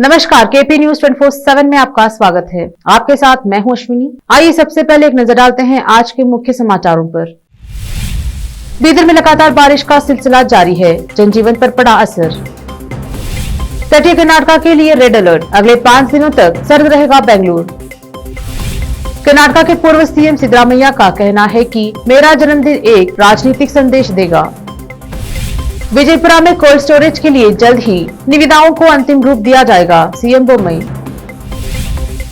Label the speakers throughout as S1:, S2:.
S1: नमस्कार, KP news 24/7 में आपका स्वागत है। आपके साथ मैं हूं अश्विनी। आइए सबसे पहले एक नजर डालते हैं आज के मुख्य समाचारों पर। बीदर में लगातार बारिश का सिलसिला जारी है, जनजीवन पर पड़ा असर। तटीय कर्नाटका के लिए रेड अलर्ट, अगले 5 दिनों तक सर्द रहेगा बेंगलुरु। कर्नाटका के पूर्व सीएम सिद्धरामैया का कहना है कि मेरा जन्मदिन एक राजनीतिक संदेश देगा। विजयपुरा में कोल्ड स्टोरेज के लिए जल्द ही निविदाओं को अंतिम रूप दिया जाएगा, सीएम बोम्मई।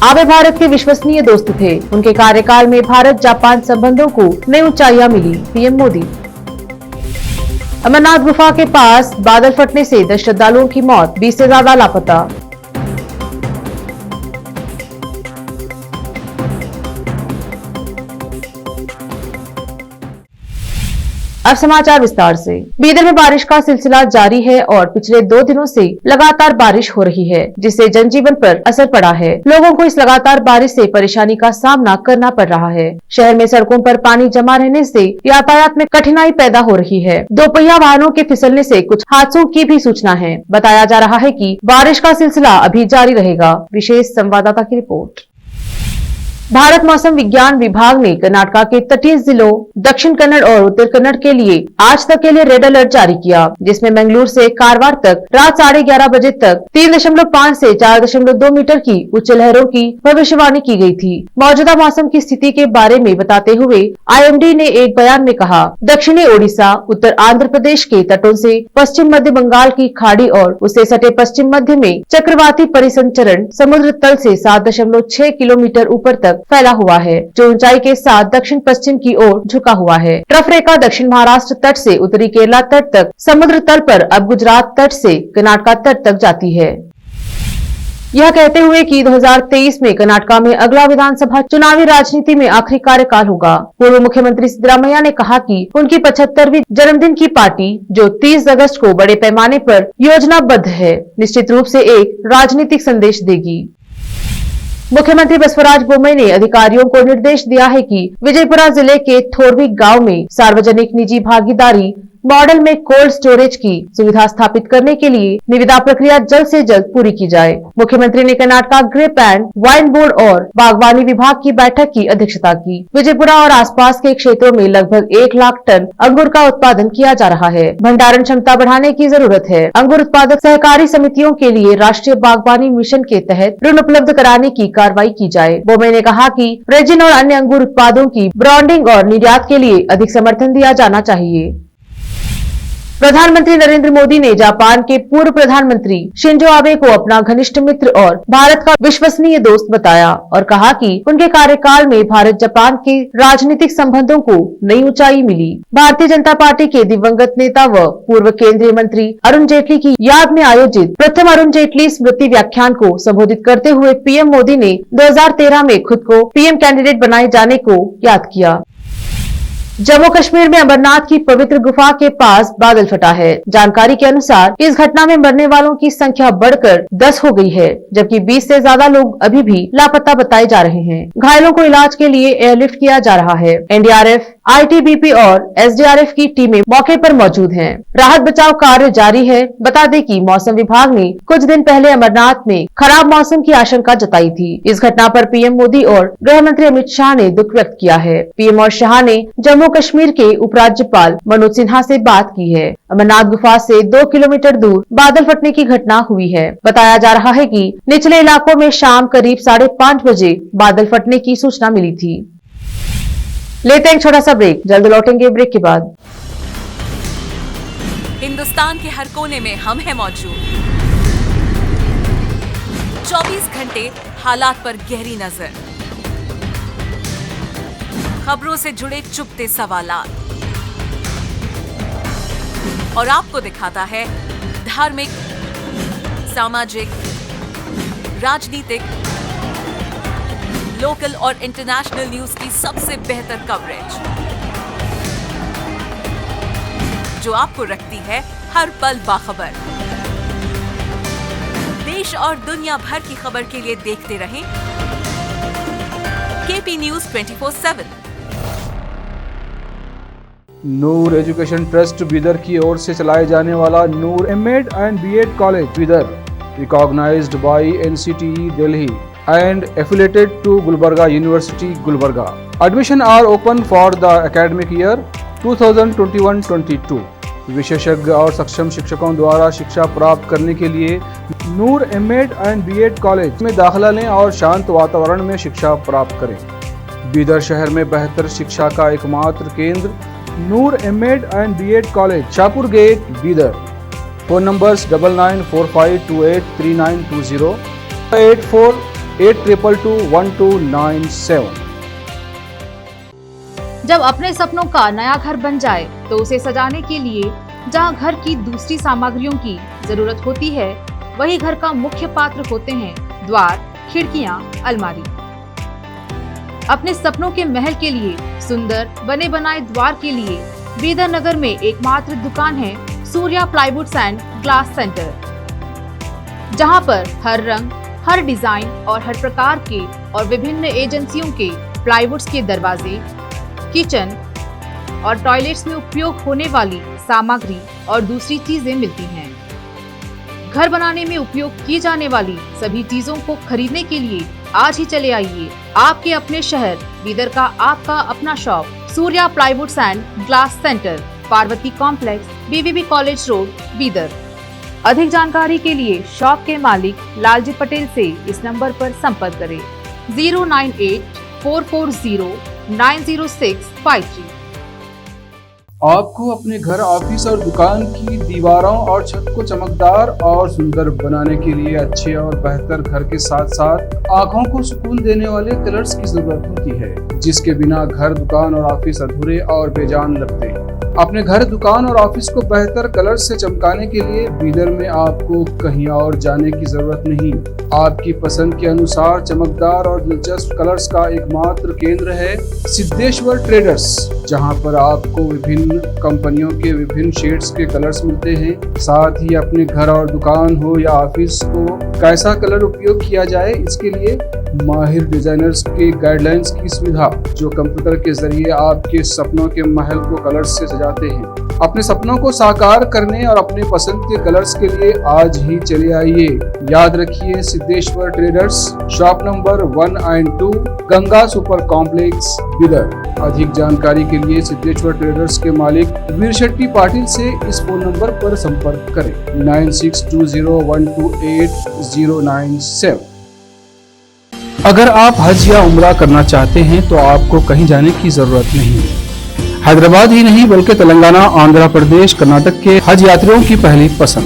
S1: आबे भारत के विश्वसनीय दोस्त थे, उनके कार्यकाल में भारत जापान संबंधों को नई ऊंचाइयां मिली, पीएम मोदी। अमरनाथ गुफा के पास बादल फटने से 10 श्रद्धालुओं की मौत, 20 से ज्यादा लापता। अब समाचार विस्तार से। बीदर में बारिश का सिलसिला जारी है और पिछले 2 दिनों से लगातार बारिश हो रही है, जिससे जनजीवन पर असर पड़ा है। लोगों को इस लगातार बारिश से परेशानी का सामना करना पड़ रहा है। शहर में सड़कों पर पानी जमा रहने से यातायात में कठिनाई पैदा हो रही है। दोपहिया वाहनों के फिसलने से कुछ हादसों की भी सूचना है। बताया जा रहा है कि बारिश का सिलसिला अभी जारी रहेगा। विशेष संवाददाता की रिपोर्ट। भारत मौसम विज्ञान विभाग ने कर्नाटका के तटीय जिलों दक्षिण कन्नड़ और उत्तर कन्नड़ के लिए आज तक के लिए रेड अलर्ट जारी किया, जिसमें मंगलूर से कारवार तक रात 11:30 बजे तक 3.5 से 4.2 मीटर की उच्च लहरों की भविष्यवाणी की गई थी। मौजूदा मौसम की स्थिति के बारे में बताते हुए आईएमडी ने एक बयान में कहा, दक्षिणी ओडिशा, उत्तर आंध्र प्रदेश के तटों से पश्चिम मध्य बंगाल की खाड़ी और उससे सटे पश्चिम मध्य में चक्रवाती परिसंचरण समुद्र तल से 7.6 किलोमीटर ऊपर तक फैला हुआ है, जो ऊंचाई के साथ दक्षिण पश्चिम की ओर झुका हुआ है। ट्रफ रेखा दक्षिण महाराष्ट्र तट से उत्तरी केरला तट तक समुद्र तल पर अब गुजरात तट से कर्नाटका तट तक जाती है। यह कहते हुए कि 2023 में कर्नाटका में अगला विधानसभा चुनावी राजनीति में आखिरी कार्यकाल होगा। पूर्व मुख्यमंत्री सिद्धरामैया ने कहा कि उनकी 75वीं जन्मदिन की पार्टी, जो 30 अगस्त को बड़े पैमाने पर योजनाबद्ध है, निश्चित रूप से एक राजनीतिक संदेश देगी। मुख्यमंत्री बसवराज बोम्मई ने अधिकारियों को निर्देश दिया है कि विजयपुरा जिले के थोरवी गांव में सार्वजनिक निजी भागीदारी मॉडल में कोल्ड स्टोरेज की सुविधा स्थापित करने के लिए निविदा प्रक्रिया जल्द से जल्द पूरी की जाए। मुख्यमंत्री ने Karnataka grape and wine board और बागवानी विभाग की बैठक की अध्यक्षता की। विजयपुरा और आसपास के क्षेत्रों में लगभग 1 लाख टन अंगूर का उत्पादन किया जा रहा है। भंडारण क्षमता बढ़ाने की जरूरत है। अंगूर उत्पादक सहकारी समितियों के लिए राष्ट्रीय बागवानी मिशन के तहत ऋण उपलब्ध कराने की कार्रवाई की जाए। बोम्मई ने कहा कि रेजिन और अन्य अंगूर उत्पादों की ब्रांडिंग और निर्यात के लिए अधिक समर्थन दिया जाना चाहिए। प्रधानमंत्री नरेंद्र मोदी ने जापान के पूर्व प्रधानमंत्री शिंजो आबे को अपना घनिष्ठ मित्र और भारत का विश्वसनीय दोस्त बताया और कहा कि उनके कार्यकाल में भारत जापान के राजनीतिक संबंधों को नई ऊंचाई मिली। भारतीय जनता पार्टी के दिवंगत नेता व पूर्व केंद्रीय मंत्री अरुण जेटली की याद में आयोजित प्रथम अरुण जेटली स्मृति व्याख्यान को संबोधित करते हुए पीएम मोदी ने 2013 में खुद को पीएम कैंडिडेट बनाए जाने को याद किया। जम्मू कश्मीर में अमरनाथ की पवित्र गुफा के पास बादल फटा है। जानकारी के अनुसार इस घटना में मरने वालों की संख्या बढ़कर 10 हो गई है, जबकि 20 से ज्यादा लोग अभी भी लापता बताए जा रहे हैं। घायलों को इलाज के लिए एयरलिफ्ट किया जा रहा है। एनडीआरएफ, आईटीबीपी और एसडीआरएफ की टीमें मौके पर मौजूद हैं। राहत बचाव कार्य जारी है। बता दें कि मौसम विभाग ने कुछ दिन पहले अमरनाथ में खराब मौसम की आशंका जताई थी। इस घटना पर पीएम मोदी और गृह मंत्री अमित शाह ने दुख व्यक्त किया है। पीएम और शाह ने जम्मू कश्मीर के उपराज्यपाल मनोज सिन्हा से बात की है। अमरनाथ गुफा से 2 किलोमीटर दूर बादल फटने की घटना हुई है। बताया जा रहा है कि निचले इलाकों में शाम करीब 5:30 बजे बादल फटने की सूचना मिली थी। लेते हैं एक छोटा सा ब्रेक, जल्द लौटेंगे ब्रेक के बाद।
S2: हिंदुस्तान के हर कोने में हम हैं मौजूद। 24 घंटे हालात पर गहरी नजर, खबरों से जुड़े चुपते सवालात और आपको दिखाता है धार्मिक, सामाजिक, राजनीतिक, लोकल और इंटरनेशनल न्यूज की सबसे बेहतर कवरेज, जो आपको रखती है हर पल बाखबर। देश और दुनिया भर की खबर के लिए देखते रहें KP news 24/7।
S3: Noor education trust Bidar की ओर से चलाए जाने वाला Noor M Ed and B Ed college Bidar recognized by NCTE Delhi and affiliated to Gulbarga University, Gulbarga. Admission are open for the academic year 2021-22. विशेषज्ञ और सक्षम शिक्षकों द्वारा शिक्षा प्राप्त करने के लिए नूर एमएड एंड बीएड कॉलेज में दाखिला लें और शांत वातावरण में शिक्षा प्राप्त करें। बीदर शहर में बेहतर शिक्षा का एकमात्र केंद्र Noor M Ed and B Ed college, Shahpur gate, Bidar. Phone numbers 9945283920, 8482221297।
S1: जब अपने सपनों का नया घर बन जाए तो उसे सजाने के लिए जहां घर की दूसरी सामग्रियों की जरूरत होती है, वही घर का मुख्य पात्र होते हैं द्वार, खिड़कियां, अलमारी। अपने सपनों के महल के लिए सुंदर बने बनाए द्वार के लिए बीदर नगर में एकमात्र दुकान है Surya plywoods and glass centre, जहां पर हर रंग, हर डिजाइन और हर प्रकार के और विभिन्न एजेंसियों के प्लाईवुड्स के दरवाजे, किचन और टॉयलेट्स में उपयोग होने वाली सामग्री और दूसरी चीजें मिलती हैं। घर बनाने में उपयोग की जाने वाली सभी चीजों को खरीदने के लिए आज ही चले आइए आपके अपने शहर बीदर का आपका अपना shop Surya plywoods and glass centre, Parvati complex, BVB college road, Bidar. अधिक जानकारी के लिए शॉप के मालिक लालजी पटेल से इस नंबर पर संपर्क करें 09844090653।
S3: आपको अपने घर, ऑफिस और दुकान की दीवारों और छत को चमकदार और सुंदर बनाने के लिए अच्छे और बेहतर घर के साथ साथ आंखों को सुकून देने वाले कलर्स की जरूरत होती है, जिसके बिना घर, दुकान और ऑफिस अधूरे और बेजान लगते हैं। अपने घर, दुकान और ऑफिस को बेहतर कलर्स से चमकाने के लिए बीदर में आपको कहीं और जाने की जरूरत नहीं। आपकी पसंद के अनुसार चमकदार और दिलचस्प कलर्स का एकमात्र केंद्र है सिद्धेश्वर ट्रेडर्स, जहां पर आपको विभिन्न कंपनियों के विभिन्न शेड्स के कलर्स मिलते हैं। साथ ही अपने घर और दुकान हो या ऑफिस को कैसा कलर उपयोग किया जाए, इसके लिए माहिर डिजाइनर्स के गाइडलाइंस की सुविधा, जो कंप्यूटर के जरिए आपके सपनों के महल को कलर्स से सजाते हैं। अपने सपनों को साकार करने और अपने पसंद के कलर्स के लिए आज ही चले आइए। याद रखिए, Siddheshwar traders, shop number 1 and 2, Ganga super complex, Bidar. अधिक जानकारी के लिए सिद्धेश्वर ट्रेडर्स के मालिक वीर शेट्टी पाटिल से इस फोन नंबर पर संपर्क करें 9620128097। अगर आप हज या उम्रा करना चाहते हैं तो आपको कहीं जाने की जरूरत नहीं है। हैदराबाद ही नहीं बल्कि तेलंगाना, आंध्र प्रदेश, कर्नाटक के हज यात्रियों की पहली पसंद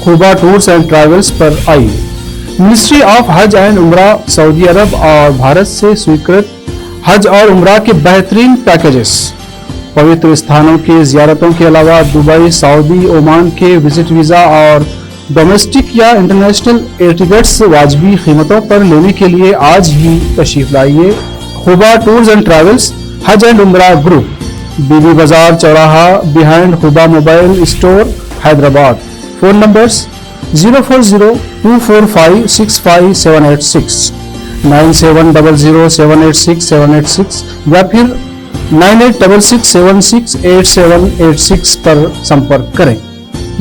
S3: खुबा टूर्स एंड ट्रैवल्स पर आइए। मिनिस्ट्री ऑफ हज एंड उम्रा, सऊदी अरब और भारत से स्वीकृत हज और उम्रा के बेहतरीन पैकेजेस, पवित्र स्थानों के जियारतों के अलावा दुबई, सऊदी, ओमान के विजिट वीजा और डोमेस्टिक या इंटरनेशनल एयर टिकट्स वाजबी कीमतों पर लेने के लिए आज ही तशरीफ लाइए। Khuba tours and travels, Hajj and Umrah group, Bibi Bazar चौराहा, behind Khuba mobile store, Hyderabad. Phone numbers 04024565786, 9700786786 या फिर 9866768786 पर संपर्क करें।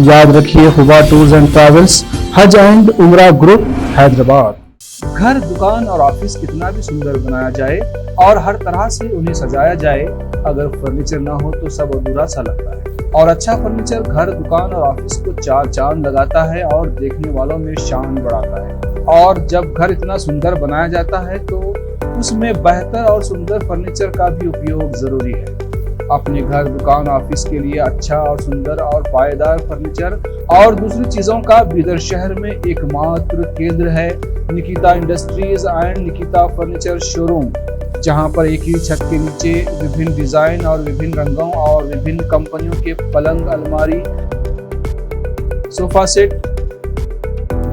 S3: याद रखिए, खुबा tours and travels, Hajj and Umrah group, Hyderabad. घर, दुकान और ऑफिस कितना भी सुंदर बनाया जाए और हर तरह से उन्हें सजाया जाए, अगर फर्नीचर ना हो तो सब अधूरा सा लगता है। और अच्छा फर्नीचर घर, दुकान और ऑफिस को चार चांद लगाता है और देखने वालों में शान बढ़ाता है। और जब घर इतना सुंदर बनाया जाता है तो उसमें बेहतर और सुंदर फर्नीचर का भी उपयोग जरूरी है। अपने घर, दुकान, ऑफिस के लिए अच्छा और सुंदर और पायदार फर्नीचर और दूसरी चीजों का बीदर शहर में एकमात्र केंद्र है Nikita industries and Nikita furniture showroom, जहां पर एक ही छत के नीचे विभिन्न डिजाइन और विभिन्न रंगों और विभिन्न कंपनियों के पलंग, अलमारी, सोफा सेट,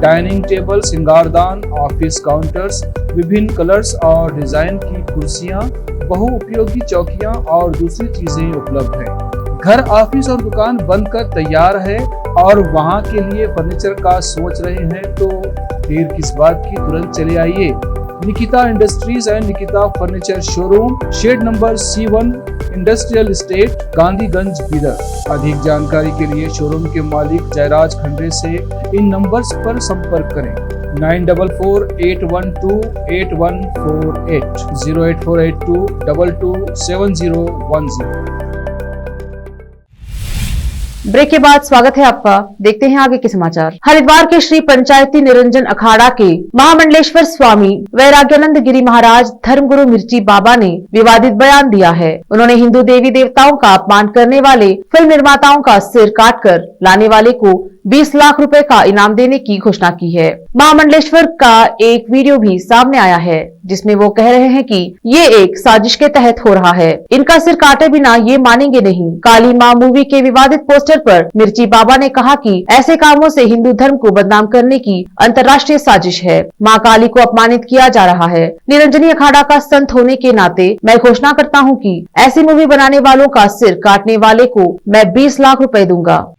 S3: डाइनिंग टेबल, सिंगारदान, ऑफिस काउंटर्स, विभिन्न कलर्स और डिजाइन की कुर्सियां, बहुउपयोगी चौकियां और दूसरी चीजें उपलब्ध हैं। घर, ऑफिस और दुकान बनकर तैयार है और वहां के लिए फर्नीचर का सोच रहे हैं तो देर किस बात की, तुरंत चले आइए। Nikita industries and Nikita furniture showroom, shed number C1, industrial estate, Gandhiganj, Bidar. अधिक जानकारी के लिए शोरूम के मालिक जयराज खंडे से इन नंबर्स पर संपर्क करें 9448128148 08482227010।
S1: ब्रेक के बाद स्वागत है आपका। देखते हैं आगे के समाचार। हरिद्वार के श्री पंचायती निरंजन अखाड़ा के महामंडलेश्वर स्वामी वैराग्यानंद गिरी महाराज धर्मगुरु मिर्ची बाबा ने विवादित बयान दिया है। उन्होंने हिंदू देवी देवताओं का अपमान करने वाले फिल्म निर्माताओं का सिर काटकर लाने वाले को 20 लाख रुपए का इनाम देने की घोषणा की है। महामंडलेश्वर का एक वीडियो भी सामने आया है जिसमें वो कह रहे हैं कि ये एक साजिश के तहत हो रहा है, इनका सिर काटे बिना ये मानेंगे नहीं। काली माँ मूवी के विवादित पोस्टर पर मिर्ची बाबा ने कहा कि ऐसे कामों से हिंदू धर्म को बदनाम करने की अंतर्राष्ट्रीय साजिश है। माँ काली को अपमानित किया जा रहा है। निरंजनी अखाड़ा का संत होने के नाते मैं घोषणा करता हूँ कि ऐसी मूवी बनाने वालों का सिर काटने वाले को मैं 20 लाख रुपए दूंगा।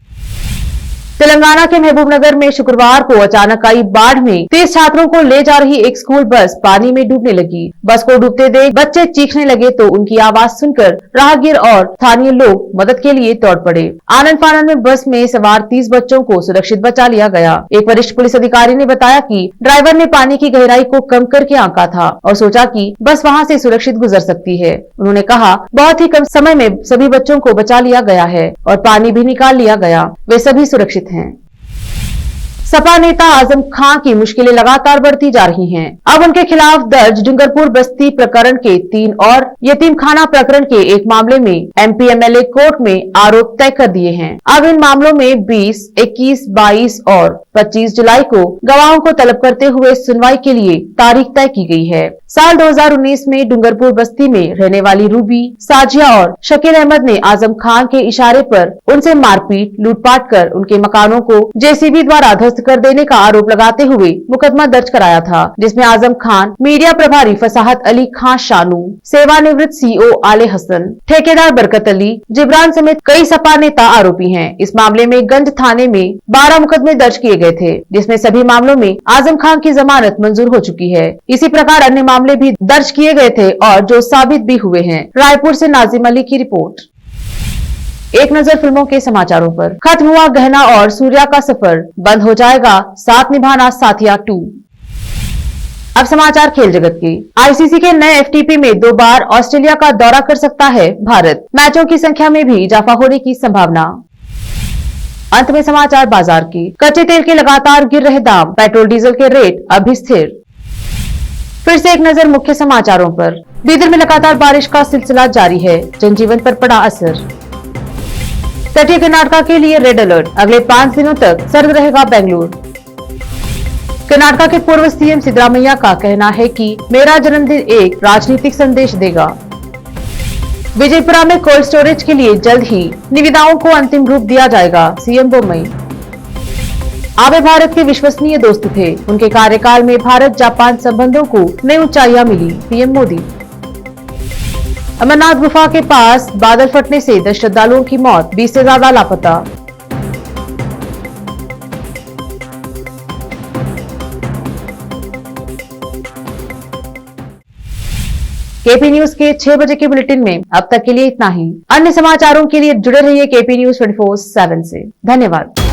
S1: तेलंगाना के महबूबनगर में शुक्रवार को अचानक आई बाढ़ में 30 छात्रों को ले जा रही एक स्कूल बस पानी में डूबने लगी। बस को डूबते देख बच्चे चीखने लगे तो उनकी आवाज सुनकर राहगीर और स्थानीय लोग मदद के लिए दौड़ पड़े। आनंद फानन में बस में सवार 30 बच्चों को सुरक्षित बचा लिया गया। एक वरिष्ठ पुलिस अधिकारी ने बताया कि ड्राइवर ने पानी की गहराई को कम करके आंका था और सोचा कि बस वहां से सुरक्षित गुजर सकती है। उन्होंने कहा, बहुत ही कम समय में सभी बच्चों को बचा लिया गया है और पानी भी निकाल लिया गया। वे सभी सुरक्षित हैं। सपा नेता आजम खान की मुश्किलें लगातार बढ़ती जा रही हैं। अब उनके खिलाफ दर्ज डूंगरपुर बस्ती प्रकरण के 3 और यतीमखाना प्रकरण के एक मामले में MP MLA कोर्ट में आरोप तय कर दिए हैं। अब इन मामलों में 20, 21, 22 और 25 जुलाई को गवाहों को तलब करते हुए सुनवाई के लिए तारीख तय की गई है। साल 2019 में डूंगरपुर बस्ती में रहने वाली रूबी, साजिया और शकील अहमद ने आजम खान के इशारे पर उनसे मारपीट, लूटपाट कर उनके मकानों को JCB द्वारा ध्वस्त कर देने का आरोप लगाते हुए मुकदमा दर्ज कराया था, जिसमें आजम खान, मीडिया प्रभारी फसाहत अली खान शानू, सेवानिवृत्त CO आले हसन, ठेकेदार बरकत अली, जिब्रान समेत कई सपा नेता आरोपी हैं। इस मामले में गंज थाने में 12 मुकदमे दर्ज किए गए थे, जिसमें सभी मामलों में आजम खान की जमानत मंजूर हो चुकी है। इसी प्रकार अन्य मामले भी दर्ज किए गए थे और जो साबित भी हुए हैं। रायपुर से नाजिम अली की रिपोर्ट। एक नजर फिल्मों के समाचारों पर। खत्म हुआ गहना और सूर्या का सफर, बंद हो जाएगा साथ निभाना साथिया 2। अब समाचार खेल जगत के। ICC के नए FTP में 2 बार ऑस्ट्रेलिया का दौरा कर सकता है भारत। मैचों की संख्या में भी इजाफा होने की संभावना। अंत में समाचार बाजार की। कच्चे तेल के लगातार गिर रहे दाम, पेट्रोल डीजल के रेट अभी स्थिर। फिर से एक नजर मुख्य समाचारों पर। बीदर में लगातार बारिश का सिलसिला जारी है, जनजीवन पर पड़ा असर। तटीय कर्नाटका के लिए रेड अलर्ट, अगले 5 दिनों तक सर्द रहेगा बेंगलुरु। कर्नाटका के पूर्व CM सिद्धरामैया का कहना है कि मेरा जन्मदिन एक राजनीतिक संदेश देगा। विजयपुरा में कोल्ड स्टोरेज के लिए जल्द ही निविदाओं को अंतिम रूप दिया जाएगा, CM बोम्मई। आबे भारत के विश्वसनीय दोस्त थे, उनके कार्यकाल में भारत जापान संबंधों को नई ऊंचाइयां मिली, PM मोदी। अमरनाथ गुफा के पास बादल फटने से 10 श्रद्धालुओं की मौत, 20 से ज्यादा लापता। KP न्यूज के 6 बजे के बुलेटिन में अब तक के लिए इतना ही। अन्य समाचारों के लिए जुड़े रहिए KP News 24/7 से। धन्यवाद।